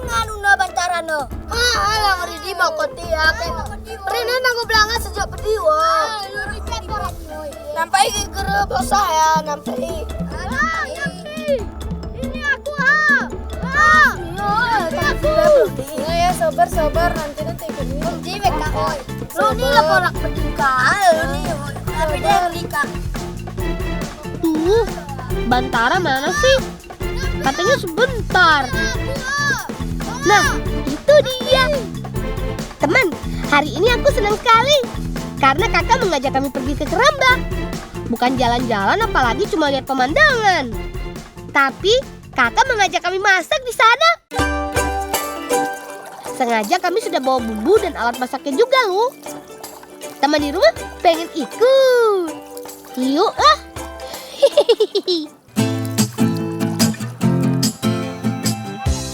nganuna bantarano. Alang ridi mau kotiak. Rene nanggo belanga sejak pediwa. Nampai gereb saya, nampai. Alah, nampai. Ini aku ya sabar nanti gini. Jiwek kak oi. Lu nih lah kolak berdika. Lu nih tapi dia berdika. Bantara mana sih? Katanya sebentar. Nah, itu dia. Teman, hari ini aku senang sekali karena kakak mengajak kami pergi ke Keramba. Bukan jalan-jalan apalagi cuma lihat pemandangan. Tapi kakak mengajak kami masak di sana. Sengaja kami sudah bawa bumbu dan alat masaknya juga loh. Teman di rumah pengen ikut? Yuk lah.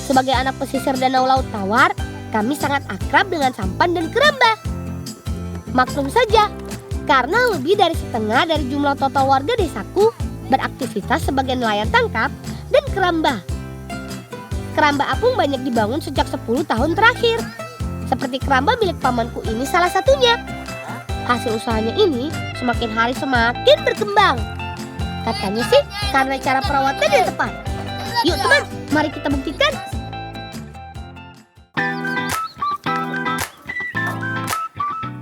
Sebagai anak pesisir Danau Laut Tawar, kami sangat akrab dengan sampan dan keramba. Maklum saja, karena lebih dari setengah dari jumlah total warga desaku beraktivitas sebagai nelayan tangkap dan keramba. Keramba apung banyak dibangun sejak 10 tahun terakhir. Seperti keramba milik pamanku ini salah satunya. Hasil usahanya ini semakin hari semakin berkembang. Katanya sih karena cara perawatan yang tepat. Yuk teman, mari kita buktikan.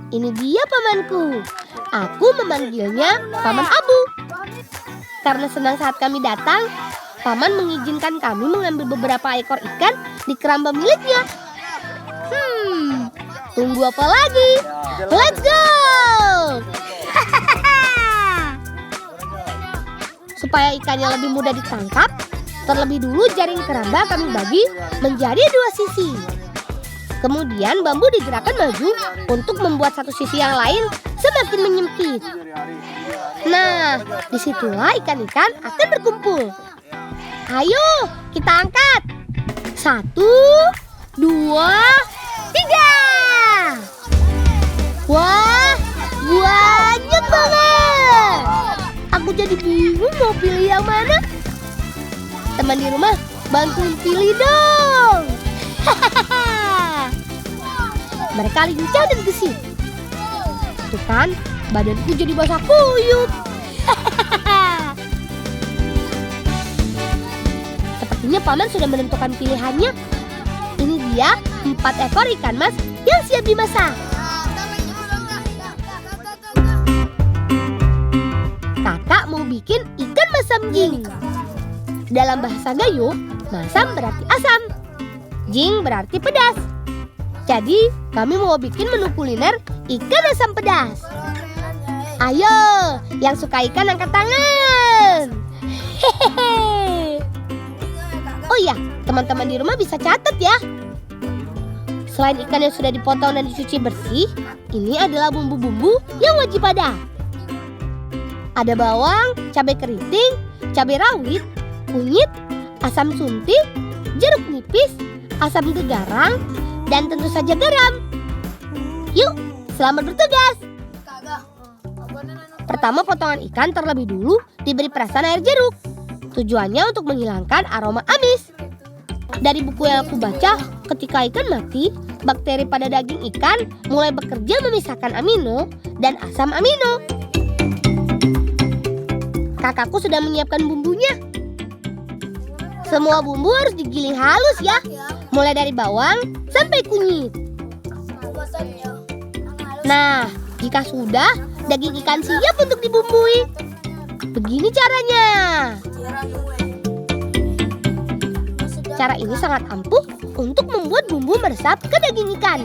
Ini dia pamanku. Aku memanggilnya Paman Abu. Karena senang saat kami datang, Paman mengizinkan kami mengambil beberapa ekor ikan di keramba miliknya. Tunggu apa lagi? Let's go! Supaya ikannya lebih mudah ditangkap, terlebih dulu jaring keramba kami bagi menjadi 2 sisi. Kemudian bambu digerakkan maju untuk membuat satu sisi yang lain semakin menyempit. Nah, disitulah ikan-ikan akan berkumpul. Ayo, kita angkat. 1, 2, 3. Wah, banyak banget. Aku jadi bingung mau pilih yang mana. Teman di rumah, bantuin pilih dong. Mereka lincah dan gesit. Tuh kan, badanku jadi basah kuyup. Sepertinya paman sudah menentukan pilihannya. Ini dia 4 ekor ikan mas yang siap dimasak. Kakak mau bikin ikan masam jing. Dalam bahasa Gayo, masam berarti asam, jing berarti pedas. Jadi kami mau bikin menu kuliner ikan asam pedas. Ayo, yang suka ikan angkat tangan. Hehehe. Oh iya, teman-teman di rumah bisa catat ya. Selain ikan yang sudah dipotong dan dicuci bersih, ini adalah bumbu-bumbu yang wajib ada. Ada bawang, cabai keriting, cabai rawit, kunyit, asam suntik, jeruk nipis, asam gegarang, dan tentu saja garam. Yuk, selamat bertugas. Pertama, potongan ikan terlebih dulu diberi perasan air jeruk. Tujuannya untuk menghilangkan aroma amis. Dari buku yang aku baca, ketika ikan mati, bakteri pada daging ikan mulai bekerja memisahkan amino dan asam amino. Kakakku sudah menyiapkan bumbunya. Semua bumbu harus digiling halus ya, mulai dari bawang sampai kunyit. Nah, jika sudah, daging ikan siap untuk dibumbui. Begini caranya. Cara ini sangat ampuh untuk membuat bumbu meresap ke daging ikan.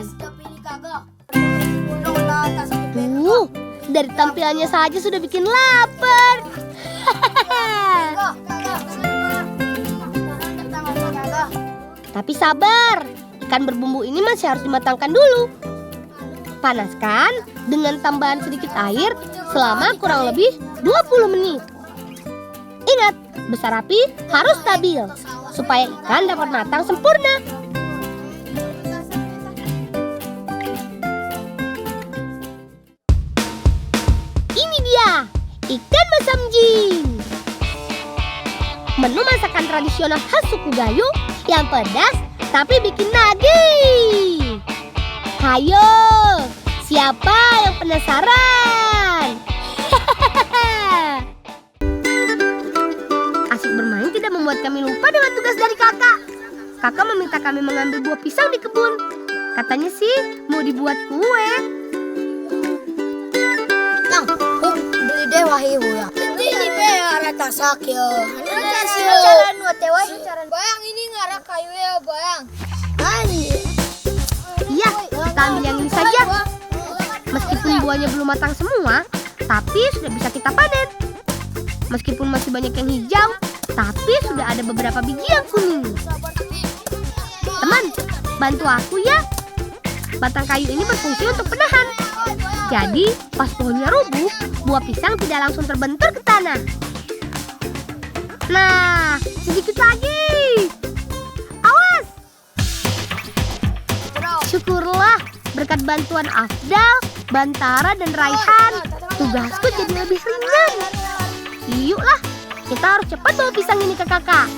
Dari tampilannya saja sudah bikin lapar. Tapi sabar, ikan berbumbu ini masih harus dimatangkan dulu. Panaskan dengan tambahan sedikit air selama kurang lebih 20 menit. Ingat, besar api harus stabil supaya ikan dapat matang sempurna. Ini dia, ikan masam jing. Menu masakan tradisional khas suku Gayo yang pedas, tapi bikin lagi. Hayo, siapa yang penasaran? Asik bermain tidak membuat kami lupa dengan tugas dari kakak. Kakak meminta kami mengambil buah pisang di kebun. Katanya sih mau dibuat kue. Nang, beli deh wahyu ya. Ini be rata sakyo. Cara nu teh wah. Bayang ini ngarak kayu ya, bayang. Iya, kita ambil yang ini saja. Meskipun buahnya belum matang semua, tapi sudah bisa kita panen. Meskipun masih banyak yang hijau, tapi sudah ada beberapa biji yang kuning. Teman, bantu aku ya. Batang kayu ini berfungsi untuk penahan. Jadi, pas pohonnya rubuh, buah pisang tidak langsung terbentur ke tanah. Nah, sedikit lagi. Awas! Syukurlah, berkat bantuan Afdal, Bantara, dan Raihan, tugasku jadi lebih ringan. Yuklah, kita harus cepat bawa pisang ini ke kakak.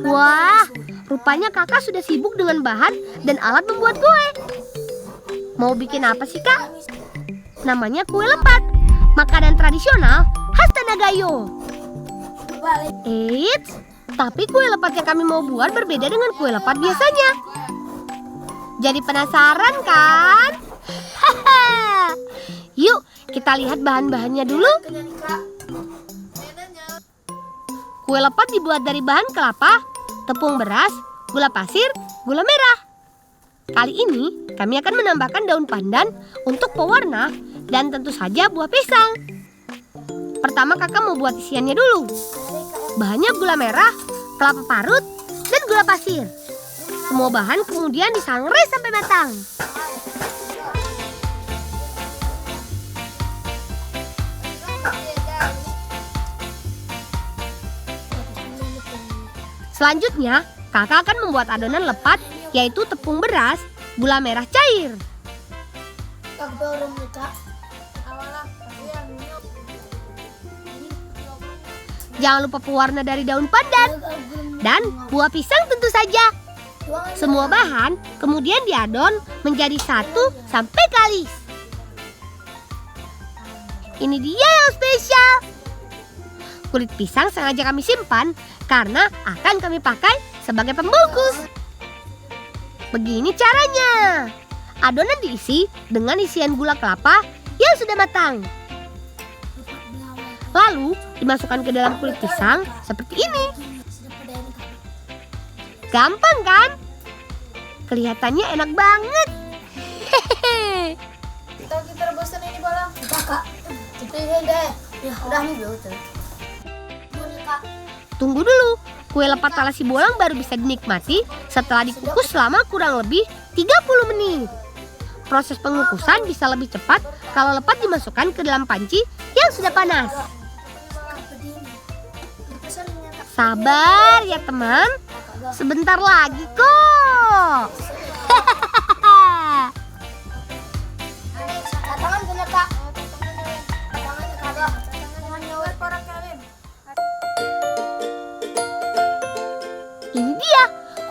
Wah, rupanya kakak sudah sibuk dengan bahan dan alat membuat kue. Mau bikin apa sih, Kak? Namanya kue lepat, makanan tradisional khas Tanah Gayo. Eits, tapi kue lepat yang kami mau buat berbeda dengan kue lepat biasanya. Jadi penasaran kan? Haha. Yuk, kita lihat bahan-bahannya dulu. Kue lepat dibuat dari bahan kelapa, tepung beras, gula pasir, gula merah. Kali ini kami akan menambahkan daun pandan untuk pewarna dan tentu saja buah pisang. Pertama kakak mau buat isiannya dulu. Bahannya gula merah, kelapa parut, dan gula pasir. Semua bahan kemudian disangrai sampai matang. Selanjutnya, kakak akan membuat adonan lepat, yaitu tepung beras, gula merah cair. Jangan lupa pewarna dari daun pandan dan buah pisang tentu saja. Semua bahan kemudian diadon menjadi 1 sampai kalis. Ini dia yang spesial. Kulit pisang sengaja kami simpan karena akan kami pakai sebagai pembungkus. Begini caranya. Adonan diisi dengan isian gula kelapa yang sudah matang. Lalu dimasukkan ke dalam kulit pisang seperti ini. Gampang kan? Kelihatannya enak banget. Hehehe. Kita rebusan ini bola. Kakak. Cipirin deh. Ya, udah nih betul. Tunggu dulu, kue lepat talasi bolang baru bisa dinikmati setelah dikukus selama kurang lebih 30 menit. Proses pengukusan bisa lebih cepat kalau lepat dimasukkan ke dalam panci yang sudah panas. Sabar ya teman, sebentar lagi kok. Tangan bener kak. Tangannya kagak. Tangannya para kalian. Ini dia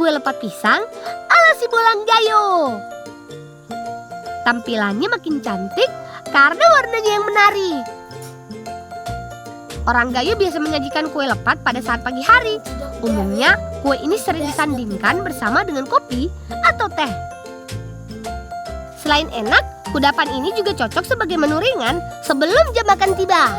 kue lepat pisang ala si Bolang Gayo. Tampilannya makin cantik karena warnanya yang menarik. Orang Gayo biasa menyajikan kue lepat pada saat pagi hari. Umumnya kue ini sering disandingkan bersama dengan kopi atau teh. Selain enak, kudapan ini juga cocok sebagai menu ringan sebelum jam makan tiba.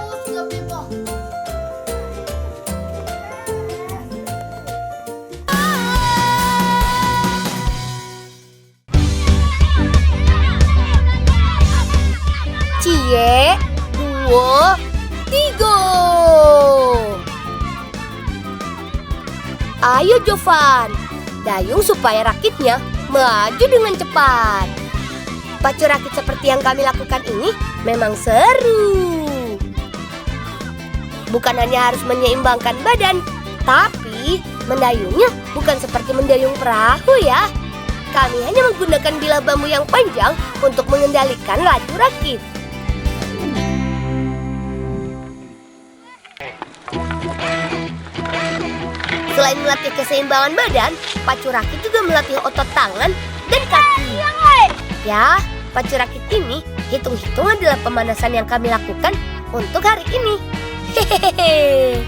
Cie, 2, 3. Ayo Jovan, dayung supaya rakitnya maju dengan cepat. Pacu rakit seperti yang kami lakukan ini memang seru. Bukan hanya harus menyeimbangkan badan, tapi mendayungnya bukan seperti mendayung perahu ya. kami hanya menggunakan bilah bambu yang panjang untuk mengendalikan laju rakit. Selain melatih keseimbangan badan, pacu rakit juga melatih otot tangan dan kaki. Ya, pacu rakit ini hitung-hitung adalah pemanasan yang kami lakukan untuk hari ini. Hehehe.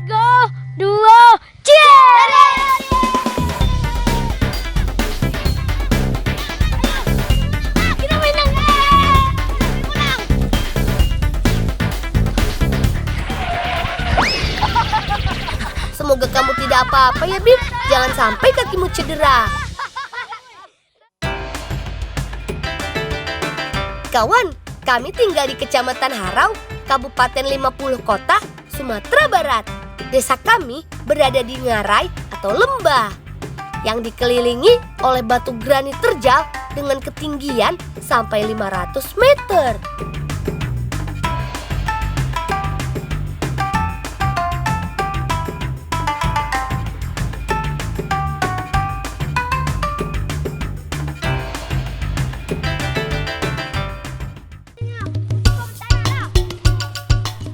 Go, 2, cheer! Kita menang! Pulang! Semoga kamu tidak apa-apa ya, Bim. Jangan sampai kakimu cedera. Kawan, kami tinggal di Kecamatan Harau, Kabupaten 50 Kota, Sumatera Barat. Desa kami berada di ngarai atau lembah yang dikelilingi oleh batu granit terjal dengan ketinggian sampai 500 meter.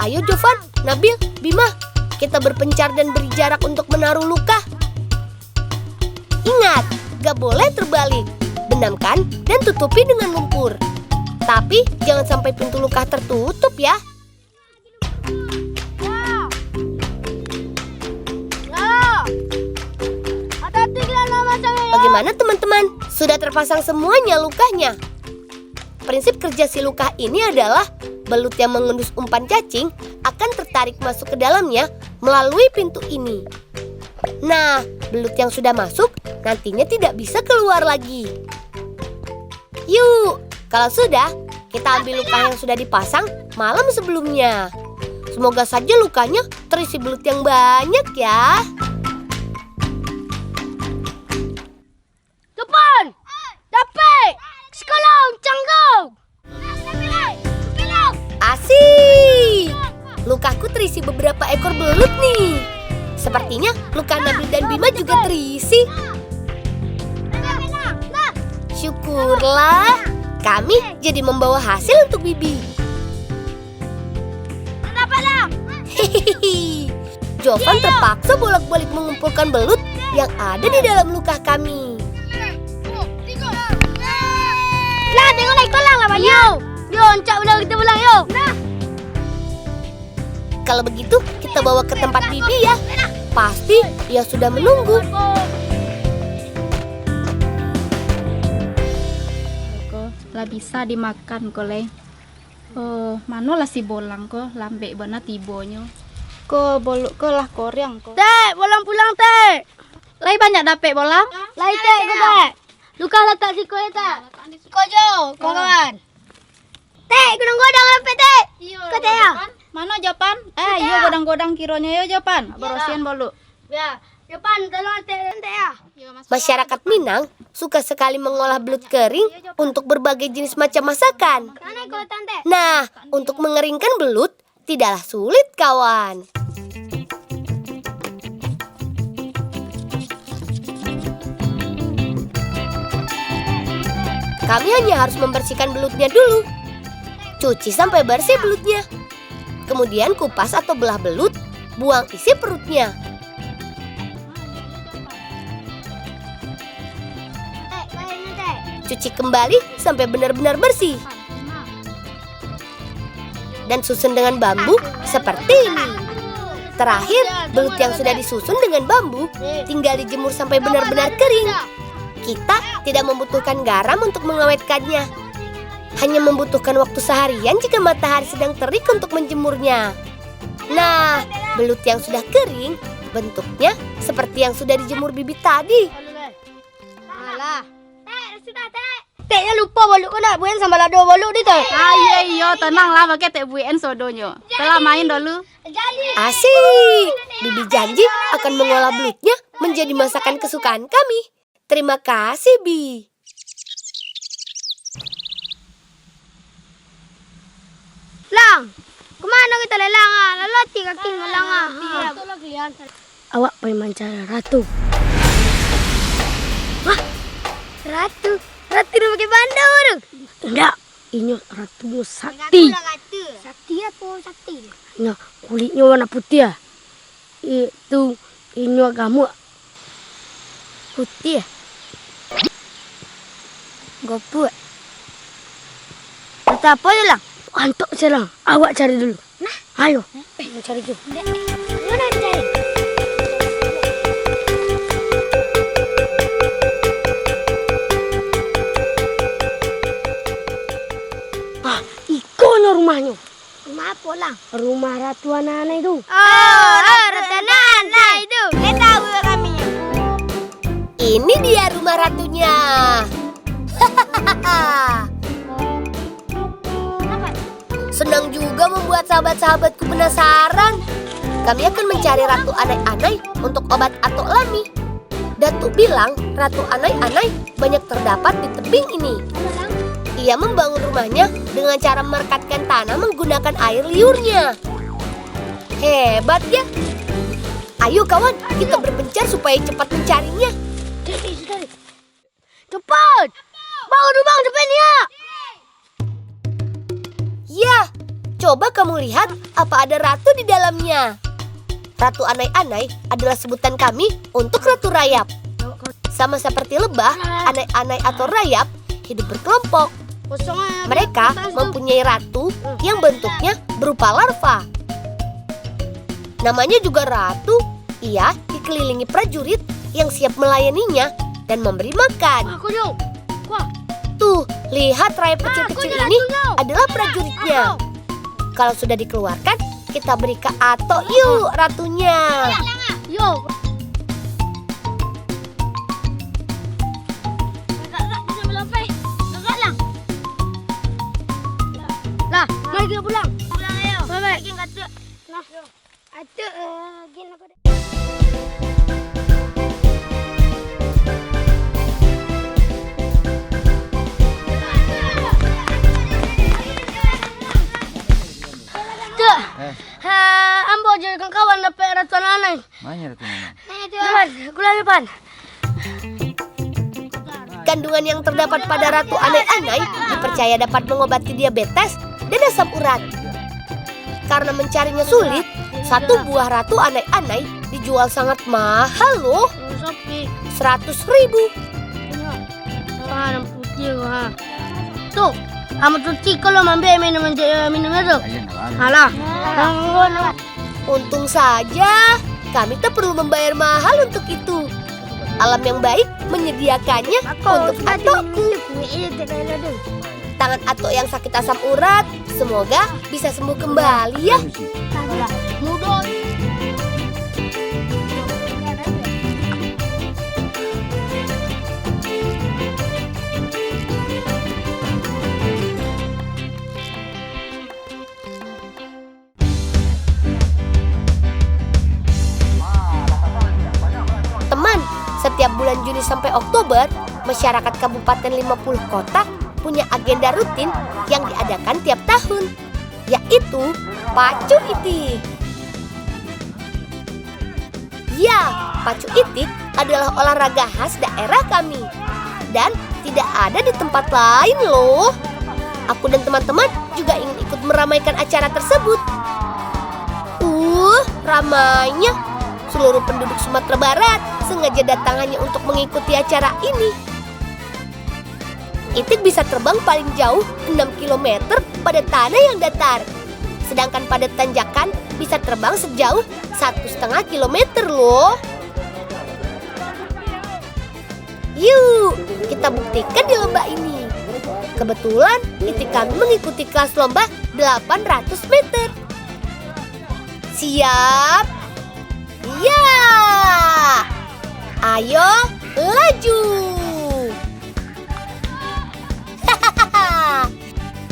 Ayo Jovan, Nabil, Bima, kita berpencar dan beri jarak untuk menaruh luka. Ingat, gak boleh terbalik. Benamkan dan tutupi dengan lumpur. Tapi jangan sampai pintu luka tertutup ya. Bagaimana teman-teman? Sudah terpasang semuanya lukanya? Prinsip kerja si luka ini adalah belut yang mengendus umpan cacing akan tertarik masuk ke dalamnya melalui pintu ini. Nah, belut yang sudah masuk nantinya tidak bisa keluar lagi. Yuk, kalau sudah, kita ambil luka yang sudah dipasang malam sebelumnya. Semoga saja lukanya terisi belut yang banyak ya. Depan! Dapat! Sekolah canggung! Asik! Lukaku terisi beberapa ekor belut nih. Sepertinya luka Nabil dan Bima juga terisi. Syukurlah, kami jadi membawa hasil untuk Bibi. Hehehe. Jovan terpaksa bolak-balik mengumpulkan belut yang ada di dalam luka kami. Lah, tengok naik kolang lah, Yo, oncak benar kita pulang, yo. Kalau begitu, kita bawa ke tempat Bibi ya. Pasti dia sudah menunggu. Lah bisa dimakan ko le. Mano lah si bolang ko, lambe bana tibonyo. Ko boluk ko lah koryang ko. Tek, bolang pulang, Tek. Lai banyak dapet bolang? Lai, Tek, ke Tek. Luka letak siko ya, Tek. Siko jo, kawan. Tek, godang-godang lepet, Tek. Kata ya. Mana Japan? Yo godang-godang kironya yo Japan. Berosian boluk. Ya, Japan tolong Tek ya. Masyarakat Minang suka sekali mengolah belut kering untuk berbagai jenis macam masakan. Nah, untuk mengeringkan belut tidaklah sulit, kawan. Kami hanya harus membersihkan belutnya dulu. Cuci sampai bersih belutnya. Kemudian kupas atau belah belut, buang isi perutnya. Cuci kembali sampai benar-benar bersih. Dan susun dengan bambu seperti ini. Terakhir, belut yang sudah disusun dengan bambu tinggal dijemur sampai benar-benar kering. Kita tidak membutuhkan garam untuk mengawetkannya. Hanya membutuhkan waktu seharian jika matahari sedang terik untuk menjemurnya. Nah, belut yang sudah kering bentuknya seperti yang sudah dijemur Bibi tadi. Alah. Teknya lupa boluk ko nak buat sama lado boluk dia tu. Yo tenanglah pakai tek buien sodonyo. Telah main dulu. Asik. Bibi janji akan mengolah belutnya menjadi masakan kesukaan kami. Terima kasih, Bi. Lang, kemana kita lelang ah? Lalu tiga king lelang ah. awak pengen mencari ratu. Ratu udah pakai bandar. Enggak, ini ratu sakti. Sakti apa sakti? Nah, kulitnya warna putih ya. Itu ini kamu Putih ya? Gopu. Ratu apa ya lang? antuk selang. Awak cari dulu. Nah, Ayo, cari dulu. mana cari? Ikonya rumahnya. Rumah apa lang? Rumah Ratu Anak-anak itu. Ratu Nana itu. Kita tahu kami. Ini dia rumah ratunya. Senang juga membuat sahabat-sahabatku penasaran. Kami akan mencari Ratu Anai-Anai untuk obat atok lami. Datuk bilang Ratu Anai-Anai banyak terdapat di tebing ini. Ia membangun rumahnya dengan cara merekatkan tanah menggunakan air liurnya. Hebat ya. Ayo kawan, kita berpencar supaya cepat mencarinya. Cepat! Bang, cepat ya! Ya, coba kamu lihat apa ada ratu di dalamnya. Ratu Anai-Anai adalah sebutan kami untuk ratu rayap. Sama seperti lebah, anai-anai atau rayap hidup berkelompok. Mereka mempunyai ratu yang bentuknya berupa larva. Namanya juga ratu. Ia dikelilingi prajurit yang siap melayaninya dan memberi makan. Tuh, lihat rayap kecil-kecil ini adalah prajuritnya. Kalau sudah dikeluarkan, kita beri ke Atok yuk ratunya. Yo. Lah, mari kita pulang. Pulang ayo. Bye-bye. Bikin kata. Nah, ada gini aku. Ambo jadikan kawan dapat Ratu Anai. Mana Ratu Nana? Depan, gula depan. Kandungan yang terdapat pada Ratu Anai-Anai dipercaya dapat mengobati diabetes dan asam urat. Karena mencarinya sulit, satu buah Ratu Anai-Anai dijual sangat mahal loh. 100.000. Warna putih ha. Tuh, kamu cuci kalau ambil minumnya tuh. Halah. Untung saja kami tak perlu membayar mahal untuk itu. Alam yang baik menyediakannya untuk Atokku. Tangan Atok yang sakit asam urat semoga bisa sembuh kembali ya. Mudah. Teman, setiap bulan Juni sampai Oktober, masyarakat Kabupaten 50 Kota punya agenda rutin yang diadakan tiap tahun, yaitu Pacu Itik. Ya, Pacu Itik adalah olahraga khas daerah kami dan tidak ada di tempat lain loh. Aku dan teman-teman juga ingin ikut meramaikan acara tersebut. Ramainya. Seluruh penduduk Sumatera Barat sengaja datang hanya untuk mengikuti acara ini. Itik bisa terbang paling jauh 6 km pada tanah yang datar. Sedangkan pada tanjakan bisa terbang sejauh 1,5 km loh. Yuk, kita buktikan di lomba ini. Kebetulan Itik kami mengikuti kelas lomba 800 meter. Siap? Ya! Ayo, laju! Hahaha!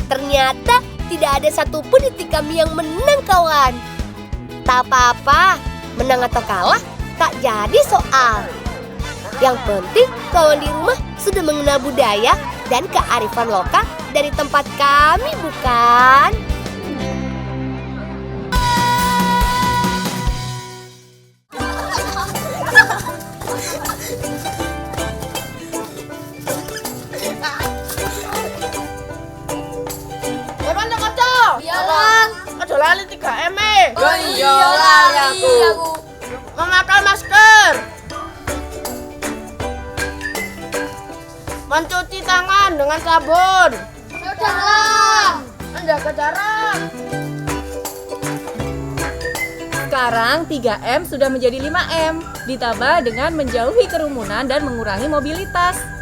Ternyata tidak ada satupun Itik kami yang menang, kawan. Tak apa-apa, menang atau kalah tak jadi soal. Yang penting kawan di rumah sudah mengenal budaya dan kearifan lokal dari tempat kami, bukan? Memakai masker. Mencuci tangan dengan sabun. Sudahlah. Menjaga jarak. Sekarang 3M sudah menjadi 5M, ditambah dengan menjauhi kerumunan dan mengurangi mobilitas.